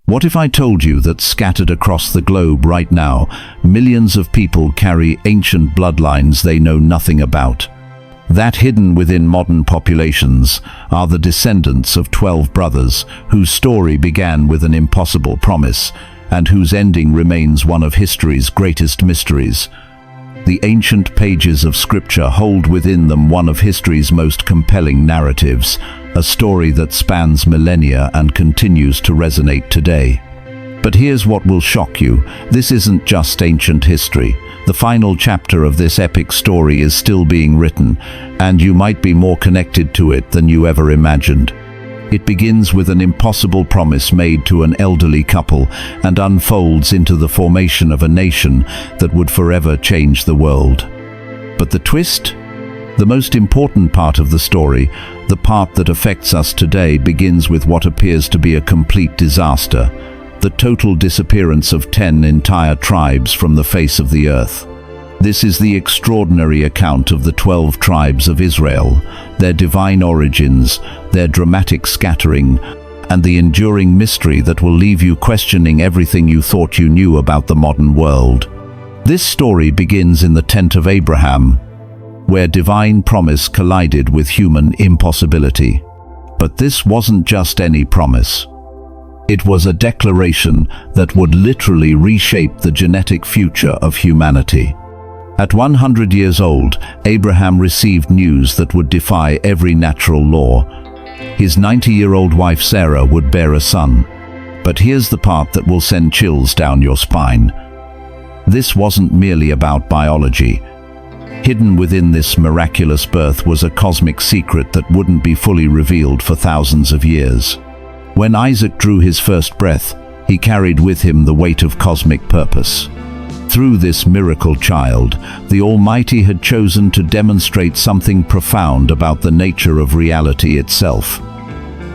What if I told you that scattered across the globe right now, millions of people carry ancient bloodlines they know nothing about? That hidden within modern populations are the descendants of 12 brothers whose story began with an impossible promise and whose ending remains one of history's greatest mysteries. The ancient pages of Scripture hold within them one of history's most compelling narratives, a story that spans millennia and continues to resonate today. But here's what will shock you. This isn't just ancient history. The final chapter of this epic story is still being written, and you might be more connected to it than you ever imagined. It begins with an impossible promise made to an elderly couple and unfolds into the formation of a nation that would forever change the world. But the twist? The most important part of the story, the part that affects us today, begins with what appears to be a complete disaster: the total disappearance of 10 entire tribes from the face of the earth. This is the extraordinary account of the 12 tribes of Israel, their divine origins, their dramatic scattering, and the enduring mystery that will leave you questioning everything you thought you knew about the modern world. This story begins in the tent of Abraham, where divine promise collided with human impossibility. But this wasn't just any promise. It was a declaration that would literally reshape the genetic future of humanity. At 100 years old, Abraham received news that would defy every natural law. His 90-year-old wife Sarah would bear a son. But here's the part that will send chills down your spine. This wasn't merely about biology. Hidden within this miraculous birth was a cosmic secret that wouldn't be fully revealed for thousands of years. When Isaac drew his first breath, he carried with him the weight of cosmic purpose. Through this miracle child, the Almighty had chosen to demonstrate something profound about the nature of reality itself: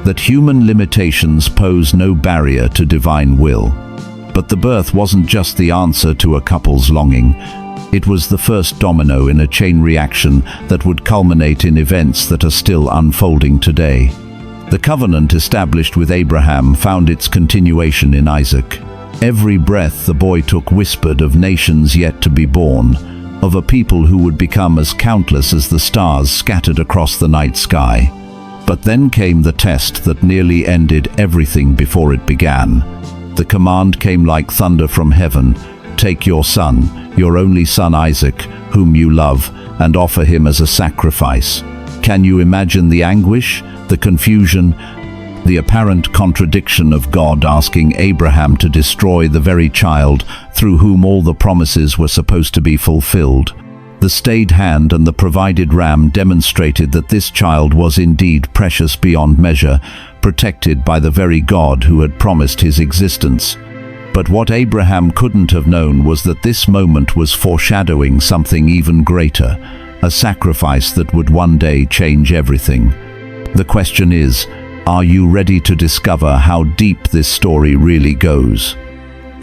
that human limitations pose no barrier to divine will. But the birth wasn't just the answer to a couple's longing. It was the first domino in a chain reaction that would culminate in events that are still unfolding today. The covenant established with Abraham found its continuation in Isaac. Every breath the boy took whispered of nations yet to be born, of a people who would become as countless as the stars scattered across the night sky. But then came the test that nearly ended everything before it began. The command came like thunder from heaven: "Take your son, your only son Isaac, whom you love, and offer him as a sacrifice." Can you imagine the anguish, the confusion, the apparent contradiction of God asking Abraham to destroy the very child through whom all the promises were supposed to be fulfilled? The stayed hand and the provided ram demonstrated that this child was indeed precious beyond measure, protected by the very God who had promised his existence. But what Abraham couldn't have known was that this moment was foreshadowing something even greater, a sacrifice that would one day change everything. The question is, are you ready to discover how deep this story really goes?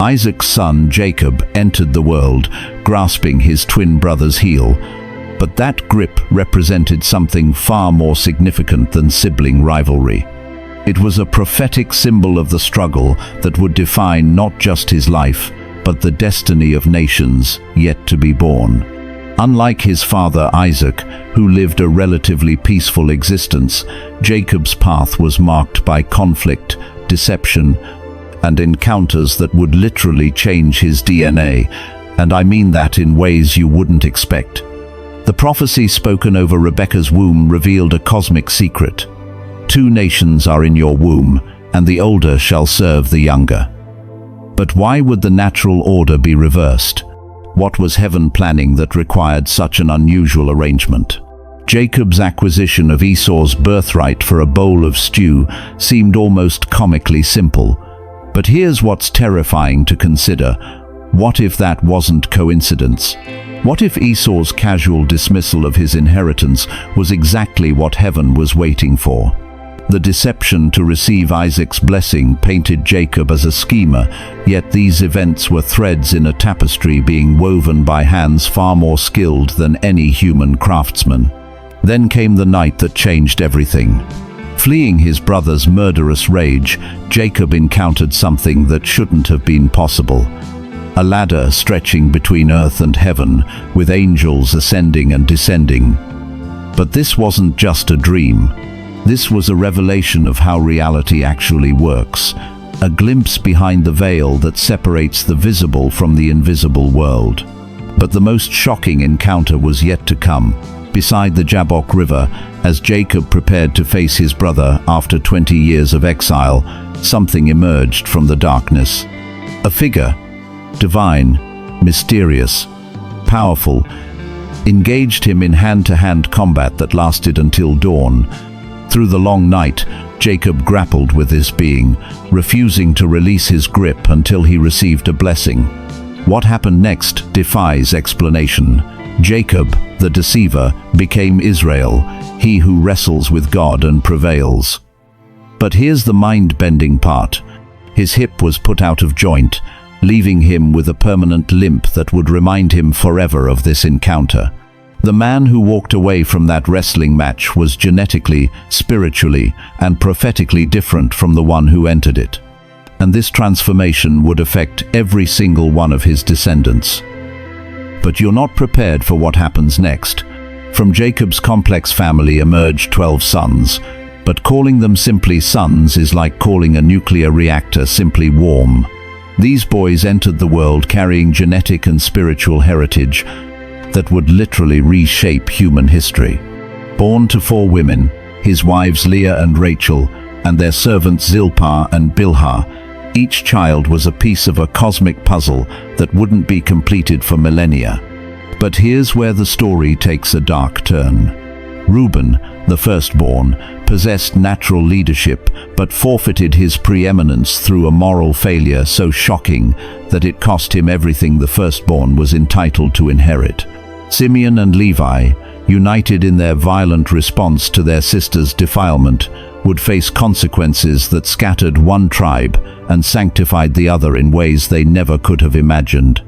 Isaac's son Jacob entered the world, grasping his twin brother's heel, but that grip represented something far more significant than sibling rivalry. It was a prophetic symbol of the struggle that would define not just his life, but the destiny of nations yet to be born. Unlike his father Isaac, who lived a relatively peaceful existence, Jacob's path was marked by conflict, deception, and encounters that would literally change his DNA, and I mean that in ways you wouldn't expect. The prophecy spoken over Rebekah's womb revealed a cosmic secret: 2 nations are in your womb, and the older shall serve the younger. But why would the natural order be reversed? What was heaven planning that required such an unusual arrangement? Jacob's acquisition of Esau's birthright for a bowl of stew seemed almost comically simple. But here's what's terrifying to consider. What if that wasn't coincidence? What if Esau's casual dismissal of his inheritance was exactly what heaven was waiting for? The deception to receive Isaac's blessing painted Jacob as a schemer, yet these events were threads in a tapestry being woven by hands far more skilled than any human craftsman. Then came the night that changed everything. Fleeing his brother's murderous rage, Jacob encountered something that shouldn't have been possible. A ladder stretching between earth and heaven, with angels ascending and descending. But this wasn't just a dream. This was a revelation of how reality actually works, a glimpse behind the veil that separates the visible from the invisible world. But the most shocking encounter was yet to come. Beside the Jabbok River, as Jacob prepared to face his brother after 20 years of exile, something emerged from the darkness. A figure, divine, mysterious, powerful, engaged him in hand-to-hand combat that lasted until dawn. Through the long night, Jacob grappled with this being, refusing to release his grip until he received a blessing. What happened next defies explanation. Jacob, the deceiver, became Israel, he who wrestles with God and prevails. But here's the mind-bending part. His hip was put out of joint, leaving him with a permanent limp that would remind him forever of this encounter. The man who walked away from that wrestling match was genetically, spiritually, and prophetically different from the one who entered it. And this transformation would affect every single one of his descendants. But you're not prepared for what happens next. From Jacob's complex family emerged 12 sons, but calling them simply sons is like calling a nuclear reactor simply warm. These boys entered the world carrying genetic and spiritual heritage that would literally reshape human history. Born to 4 women, his wives Leah and Rachel, and their servants Zilpah and Bilhah, each child was a piece of a cosmic puzzle that wouldn't be completed for millennia. But here's where the story takes a dark turn. Reuben, the firstborn, possessed natural leadership but forfeited his preeminence through a moral failure so shocking that it cost him everything the firstborn was entitled to inherit. Simeon and Levi, united in their violent response to their sister's defilement, would face consequences that scattered one tribe and sanctified the other in ways they never could have imagined.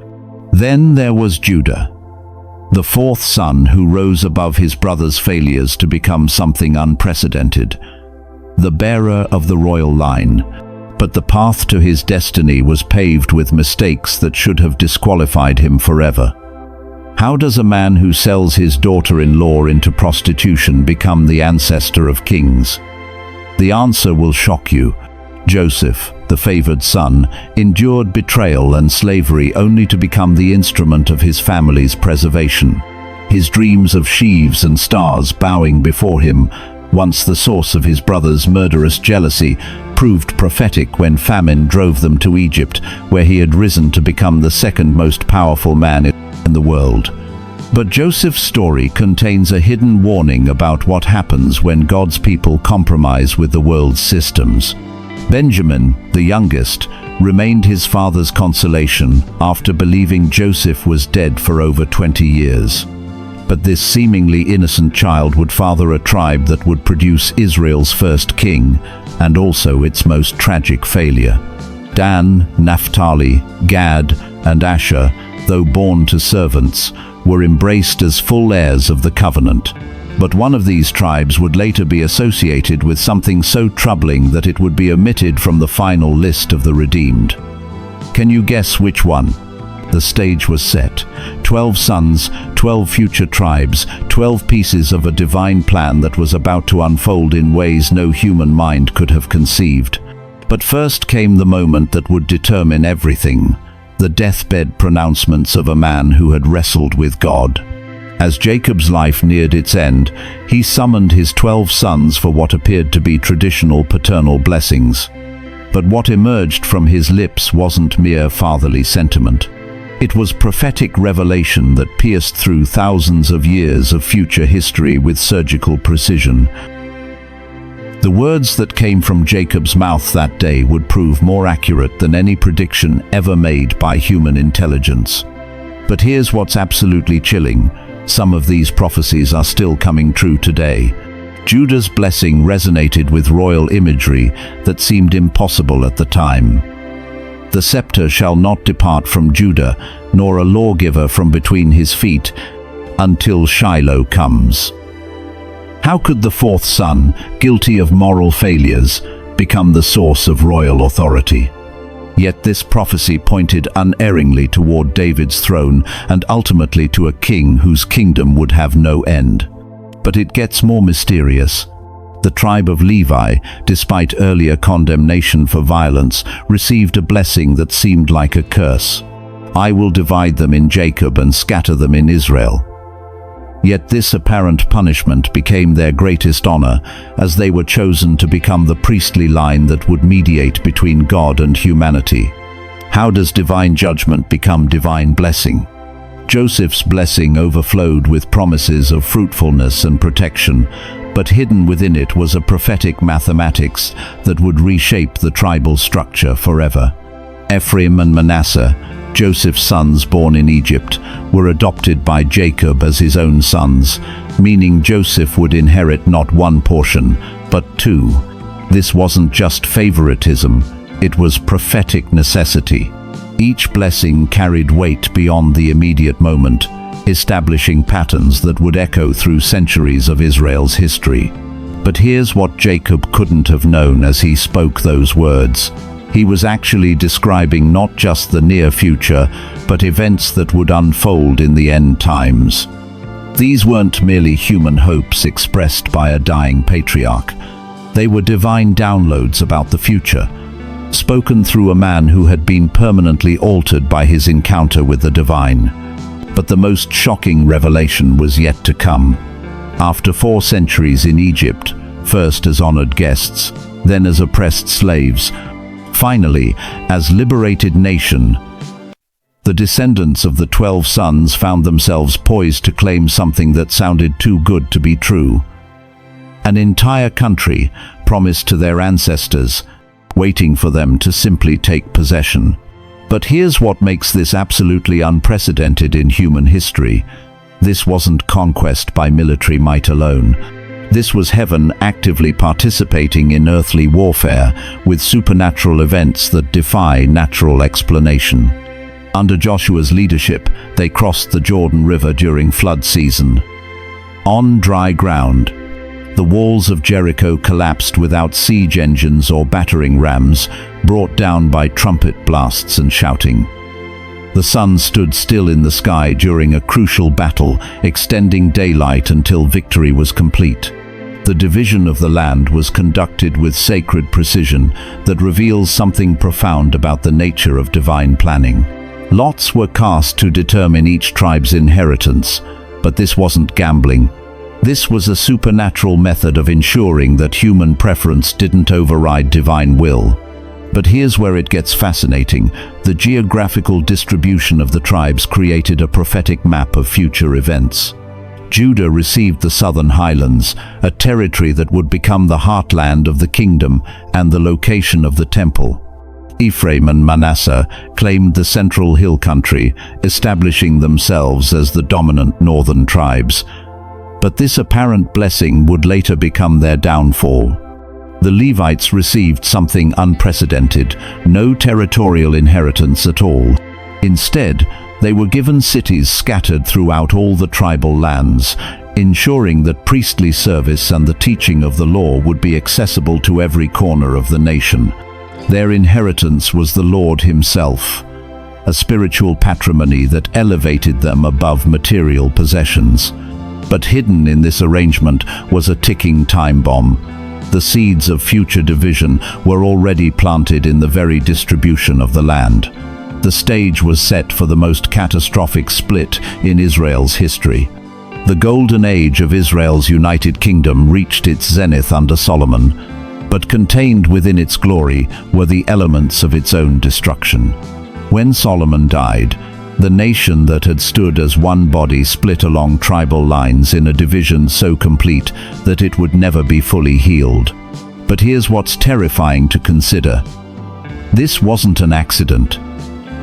Then there was Judah, the 4th son who rose above his brother's failures to become something unprecedented, the bearer of the royal line. But the path to his destiny was paved with mistakes that should have disqualified him forever. How does a man who sells his daughter-in-law into prostitution become the ancestor of kings? The answer will shock you. Joseph, the favored son, endured betrayal and slavery only to become the instrument of his family's preservation. His dreams of sheaves and stars bowing before him, once the source of his brother's murderous jealousy, proved prophetic when famine drove them to Egypt, where he had risen to become the second most powerful man in the world. But Joseph's story contains a hidden warning about what happens when God's people compromise with the world's systems. Benjamin, the youngest, remained his father's consolation after believing Joseph was dead for over 20 years. But this seemingly innocent child would father a tribe that would produce Israel's first king, and also its most tragic failure. Dan, Naphtali, Gad, and Asher, though born to servants, were embraced as full heirs of the covenant. But one of these tribes would later be associated with something so troubling that it would be omitted from the final list of the redeemed. Can you guess which one? The stage was set. 12 sons, 12 future tribes, 12 pieces of a divine plan that was about to unfold in ways no human mind could have conceived. But first came the moment that would determine everything. The deathbed pronouncements of a man who had wrestled with God. As Jacob's life neared its end, he summoned his 12 sons for what appeared to be traditional paternal blessings. But what emerged from his lips wasn't mere fatherly sentiment. It was prophetic revelation that pierced through thousands of years of future history with surgical precision. The words that came from Jacob's mouth that day would prove more accurate than any prediction ever made by human intelligence. But here's what's absolutely chilling. Some of these prophecies are still coming true today. Judah's blessing resonated with royal imagery that seemed impossible at the time. The scepter shall not depart from Judah, nor a lawgiver from between his feet, until Shiloh comes. How could the fourth son, guilty of moral failures, become the source of royal authority? Yet this prophecy pointed unerringly toward David's throne and ultimately to a king whose kingdom would have no end. But it gets more mysterious. The tribe of Levi, despite earlier condemnation for violence, received a blessing that seemed like a curse. "I will divide them in Jacob and scatter them in Israel." Yet this apparent punishment became their greatest honor, as they were chosen to become the priestly line that would mediate between God and humanity. How does divine judgment become divine blessing? Joseph's blessing overflowed with promises of fruitfulness and protection, but hidden within it was a prophetic mathematics that would reshape the tribal structure forever. Ephraim and Manasseh, Joseph's sons born in Egypt, were adopted by Jacob as his own sons, meaning Joseph would inherit not one portion, but two. This wasn't just favoritism, it was prophetic necessity. Each blessing carried weight beyond the immediate moment, establishing patterns that would echo through centuries of Israel's history. But here's what Jacob couldn't have known as he spoke those words. He was actually describing not just the near future, but events that would unfold in the end times. These weren't merely human hopes expressed by a dying patriarch. They were divine downloads about the future, spoken through a man who had been permanently altered by his encounter with the divine. But the most shocking revelation was yet to come. After 4 centuries in Egypt, first as honored guests, then as oppressed slaves, finally, as liberated nation, the descendants of the 12 sons found themselves poised to claim something that sounded too good to be true. An entire country promised to their ancestors, waiting for them to simply take possession. But here's what makes this absolutely unprecedented in human history. This wasn't conquest by military might alone. This was heaven actively participating in earthly warfare with supernatural events that defy natural explanation. Under Joshua's leadership, they crossed the Jordan River during flood season. On dry ground, the walls of Jericho collapsed without siege engines or battering rams, brought down by trumpet blasts and shouting. The sun stood still in the sky during a crucial battle, extending daylight until victory was complete. The division of the land was conducted with sacred precision that reveals something profound about the nature of divine planning. Lots were cast to determine each tribe's inheritance, but this wasn't gambling. This was a supernatural method of ensuring that human preference didn't override divine will. But here's where it gets fascinating. The geographical distribution of the tribes created a prophetic map of future events. Judah received the southern highlands, a territory that would become the heartland of the kingdom and the location of the temple. Ephraim and Manasseh claimed the central hill country, establishing themselves as the dominant northern tribes. But this apparent blessing would later become their downfall. The Levites received something unprecedented, no territorial inheritance at all. Instead, they were given cities scattered throughout all the tribal lands, ensuring that priestly service and the teaching of the law would be accessible to every corner of the nation. Their inheritance was the Lord Himself, a spiritual patrimony that elevated them above material possessions. But hidden in this arrangement was a ticking time bomb. The seeds of future division were already planted in the very distribution of the land. The stage was set for the most catastrophic split in Israel's history. The golden age of Israel's united kingdom reached its zenith under Solomon, but contained within its glory were the elements of its own destruction. When Solomon died, the nation that had stood as one body split along tribal lines in a division so complete that it would never be fully healed. But here's what's terrifying to consider. This wasn't an accident.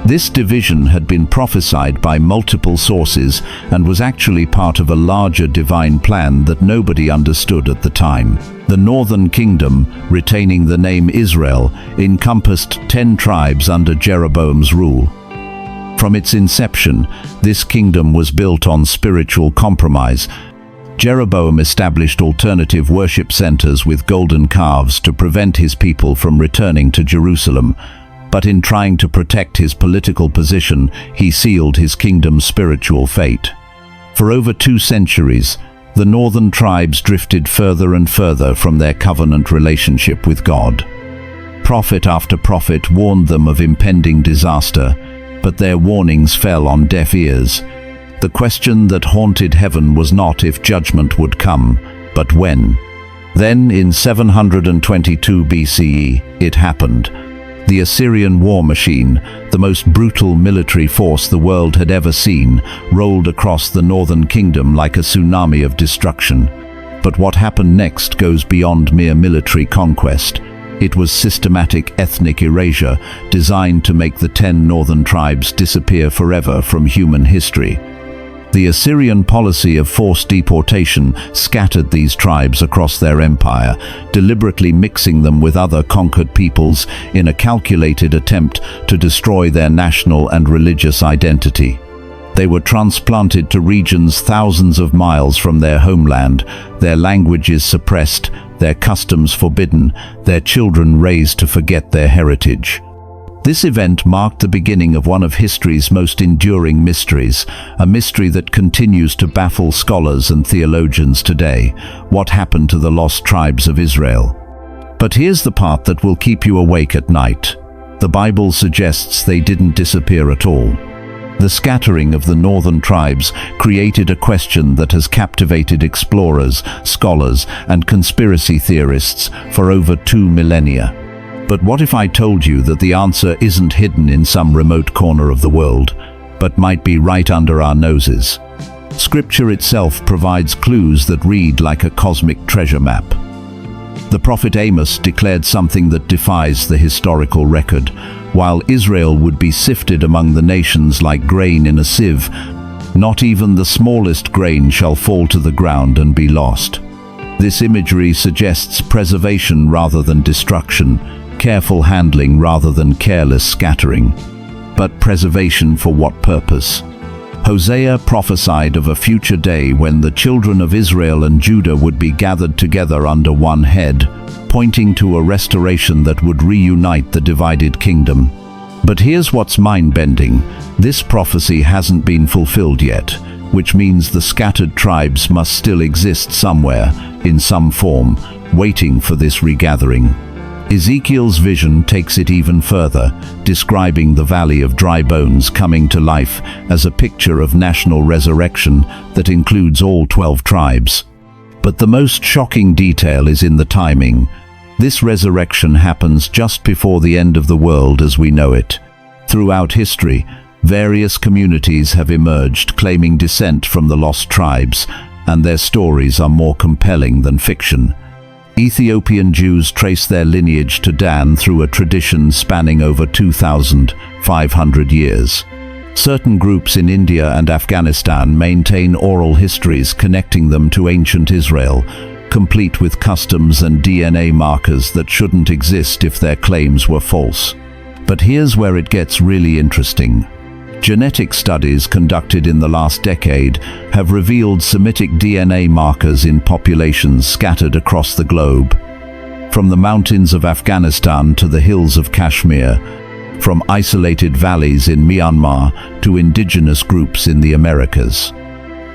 This division had been prophesied by multiple sources and was actually part of a larger divine plan that nobody understood at the time. The northern kingdom, retaining the name Israel, encompassed 10 tribes under Jeroboam's rule. From its inception, this kingdom was built on spiritual compromise, Jeroboam established alternative worship centers with golden calves to prevent his people from returning to Jerusalem. But in trying to protect his political position, he sealed his kingdom's spiritual fate. For over 2 centuries, the northern tribes drifted further and further from their covenant relationship with God. Prophet after prophet warned them of impending disaster, but their warnings fell on deaf ears. The question that haunted heaven was not if judgment would come, but when. Then, in 722 BCE, it happened. The Assyrian war machine, the most brutal military force the world had ever seen, rolled across the northern kingdom like a tsunami of destruction. But what happened next goes beyond mere military conquest. It was systematic ethnic erasure designed to make the 10 northern tribes disappear forever from human history. The Assyrian policy of forced deportation scattered these tribes across their empire, deliberately mixing them with other conquered peoples in a calculated attempt to destroy their national and religious identity. They were transplanted to regions thousands of miles from their homeland, their languages suppressed, their customs forbidden, their children raised to forget their heritage. This event marked the beginning of one of history's most enduring mysteries, a mystery that continues to baffle scholars and theologians today. What happened to the lost tribes of Israel? But here's the part that will keep you awake at night. The Bible suggests they didn't disappear at all. The scattering of the northern tribes created a question that has captivated explorers, scholars, and conspiracy theorists for over 2 millennia. But what if I told you that the answer isn't hidden in some remote corner of the world, but might be right under our noses? Scripture itself provides clues that read like a cosmic treasure map. The prophet Amos declared something that defies the historical record. While Israel would be sifted among the nations like grain in a sieve, not even the smallest grain shall fall to the ground and be lost. This imagery suggests preservation rather than destruction, careful handling rather than careless scattering. But preservation for what purpose? Hosea prophesied of a future day when the children of Israel and Judah would be gathered together under one head, pointing to a restoration that would reunite the divided kingdom. But here's what's mind-bending. This prophecy hasn't been fulfilled yet, which means the scattered tribes must still exist somewhere, in some form, waiting for this regathering. Ezekiel's vision takes it even further, describing the valley of dry bones coming to life as a picture of national resurrection that includes all 12 tribes. But the most shocking detail is in the timing. This resurrection happens just before the end of the world as we know it. Throughout history, various communities have emerged claiming descent from the lost tribes, and their stories are more compelling than fiction. Ethiopian Jews trace their lineage to Dan through a tradition spanning over 2,500 years. Certain groups in India and Afghanistan maintain oral histories connecting them to ancient Israel, complete with customs and DNA markers that shouldn't exist if their claims were false. But here's where it gets really interesting. Genetic studies conducted in the last decade have revealed Semitic DNA markers in populations scattered across the globe. From the mountains of Afghanistan to the hills of Kashmir, from isolated valleys in Myanmar to indigenous groups in the Americas.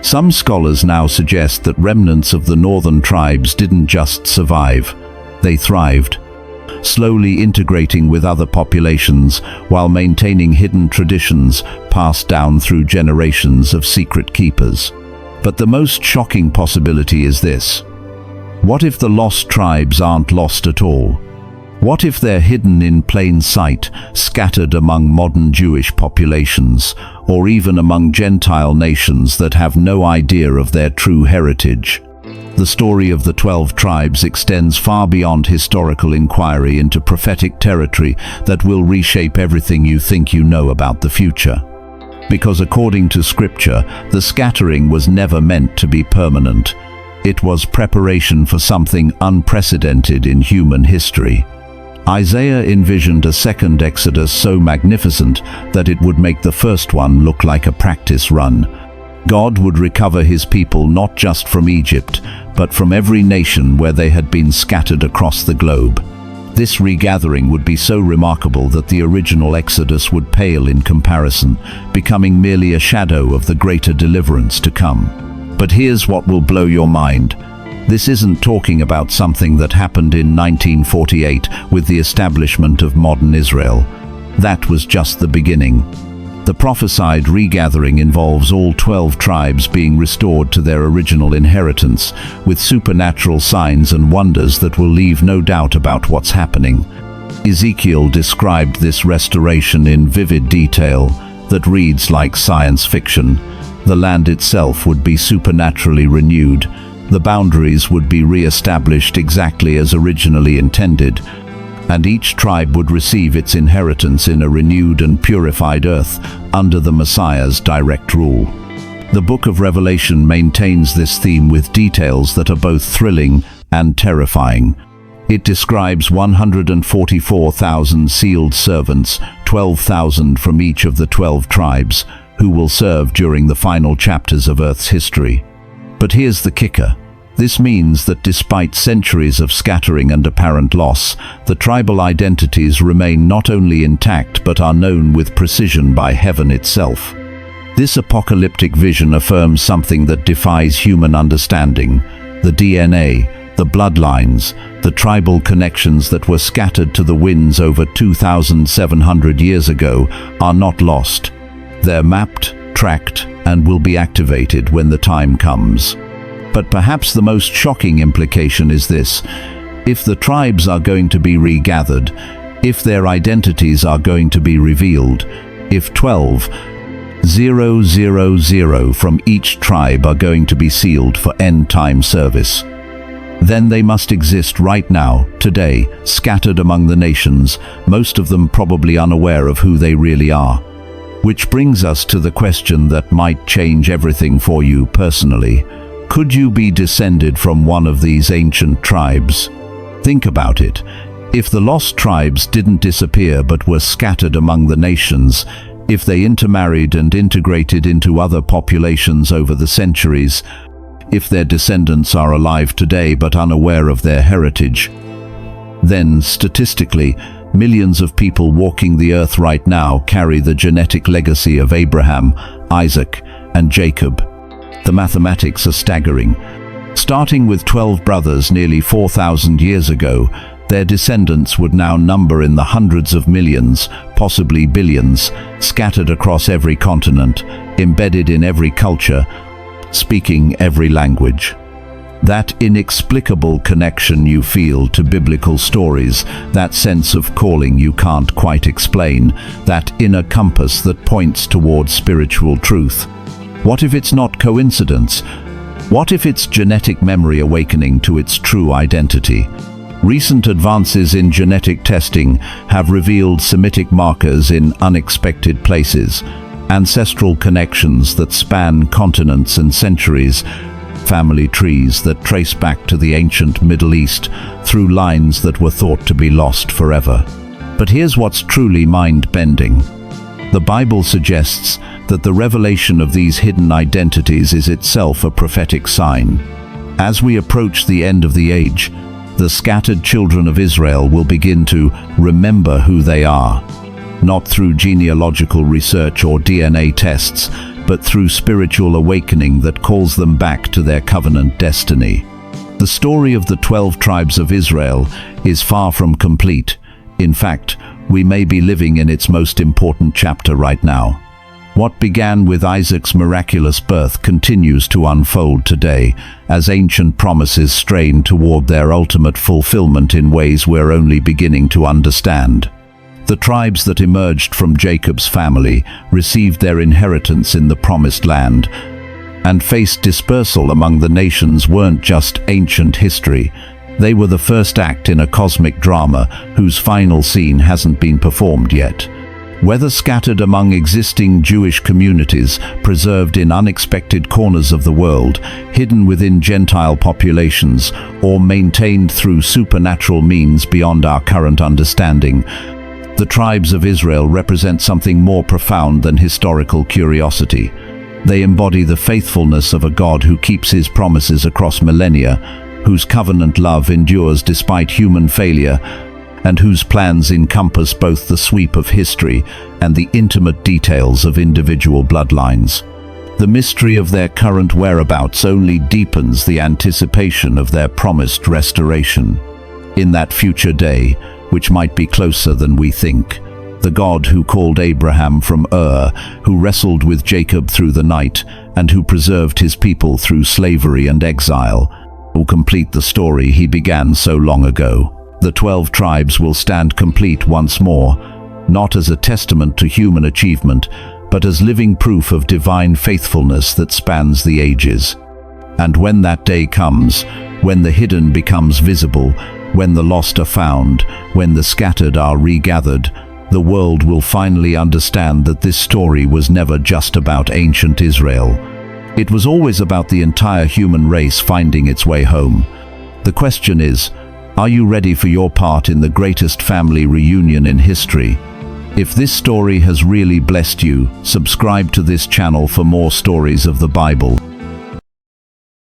Some scholars now suggest that remnants of the northern tribes didn't just survive, they thrived, slowly integrating with other populations while maintaining hidden traditions passed down through generations of secret keepers. But the most shocking possibility is this. What if the lost tribes aren't lost at all? What if they're hidden in plain sight, scattered among modern Jewish populations, or even among Gentile nations that have no idea of their true heritage? The story of the 12 tribes extends far beyond historical inquiry into prophetic territory that will reshape everything you think you know about the future. Because according to Scripture, the scattering was never meant to be permanent. It was preparation for something unprecedented in human history. Isaiah envisioned a second Exodus so magnificent that it would make the first one look like a practice run. God would recover his people not just from Egypt, but from every nation where they had been scattered across the globe. This regathering would be so remarkable that the original Exodus would pale in comparison, becoming merely a shadow of the greater deliverance to come. But here's what will blow your mind. This isn't talking about something that happened in 1948 with the establishment of modern Israel. That was just the beginning. The prophesied regathering involves all 12 tribes being restored to their original inheritance, with supernatural signs and wonders that will leave no doubt about what's happening. Ezekiel described this restoration in vivid detail that reads like science fiction. The land itself would be supernaturally renewed. The boundaries would be re-established exactly as originally intended, and each tribe would receive its inheritance in a renewed and purified earth under the Messiah's direct rule. The book of Revelation maintains this theme with details that are both thrilling and terrifying. It describes 144,000 sealed servants, 12,000 from each of the 12 tribes, who will serve during the final chapters of Earth's history. But here's the kicker. This means that despite centuries of scattering and apparent loss, the tribal identities remain not only intact but are known with precision by heaven itself. This apocalyptic vision affirms something that defies human understanding. The DNA, the bloodlines, the tribal connections that were scattered to the winds over 2,700 years ago are not lost. They're mapped, tracked, and will be activated when the time comes. But perhaps the most shocking implication is this: if the tribes are going to be regathered, if their identities are going to be revealed, if 12,000 from each tribe are going to be sealed for end-time service, then they must exist right now, today, scattered among the nations, most of them probably unaware of who they really are. Which brings us to the question that might change everything for you personally. Could you be descended from one of these ancient tribes? Think about it. If the lost tribes didn't disappear but were scattered among the nations, if they intermarried and integrated into other populations over the centuries, if their descendants are alive today but unaware of their heritage, then, statistically, millions of people walking the earth right now carry the genetic legacy of Abraham, Isaac, and Jacob. The mathematics are staggering. Starting with 12 brothers nearly 4,000 years ago, their descendants would now number in the hundreds of millions, possibly billions, scattered across every continent, embedded in every culture, speaking every language. That inexplicable connection you feel to biblical stories, that sense of calling you can't quite explain, that inner compass that points towards spiritual truth. What if it's not coincidence? What if it's genetic memory awakening to its true identity? Recent advances in genetic testing have revealed Semitic markers in unexpected places, ancestral connections that span continents and centuries, family trees that trace back to the ancient Middle East through lines that were thought to be lost forever. But here's what's truly mind-bending. The Bible suggests that the revelation of these hidden identities is itself a prophetic sign. As we approach the end of the age, the scattered children of Israel will begin to remember who they are, not through genealogical research or DNA tests, but through spiritual awakening that calls them back to their covenant destiny. The story of the 12 tribes of Israel is far from complete. In fact, we may be living in its most important chapter right now. What began with Isaac's miraculous birth continues to unfold today, as ancient promises strain toward their ultimate fulfillment in ways we're only beginning to understand. The tribes that emerged from Jacob's family received their inheritance in the Promised Land, and faced dispersal among the nations weren't just ancient history. They were the first act in a cosmic drama whose final scene hasn't been performed yet. Whether scattered among existing Jewish communities, preserved in unexpected corners of the world, hidden within Gentile populations, or maintained through supernatural means beyond our current understanding, the tribes of Israel represent something more profound than historical curiosity. They embody the faithfulness of a God who keeps his promises across millennia, whose covenant love endures despite human failure, and whose plans encompass both the sweep of history and the intimate details of individual bloodlines. The mystery of their current whereabouts only deepens the anticipation of their promised restoration. In that future day, which might be closer than we think, the God who called Abraham from Ur, who wrestled with Jacob through the night, and who preserved his people through slavery and exile, will complete the story he began so long ago. The 12 tribes will stand complete once more, not as a testament to human achievement, but as living proof of divine faithfulness that spans the ages. And when that day comes, when the hidden becomes visible, when the lost are found, when the scattered are regathered, the world will finally understand that this story was never just about ancient Israel. It was always about the entire human race finding its way home. The question is, are you ready for your part in the greatest family reunion in history? If this story has really blessed you, subscribe to this channel for more stories of the Bible.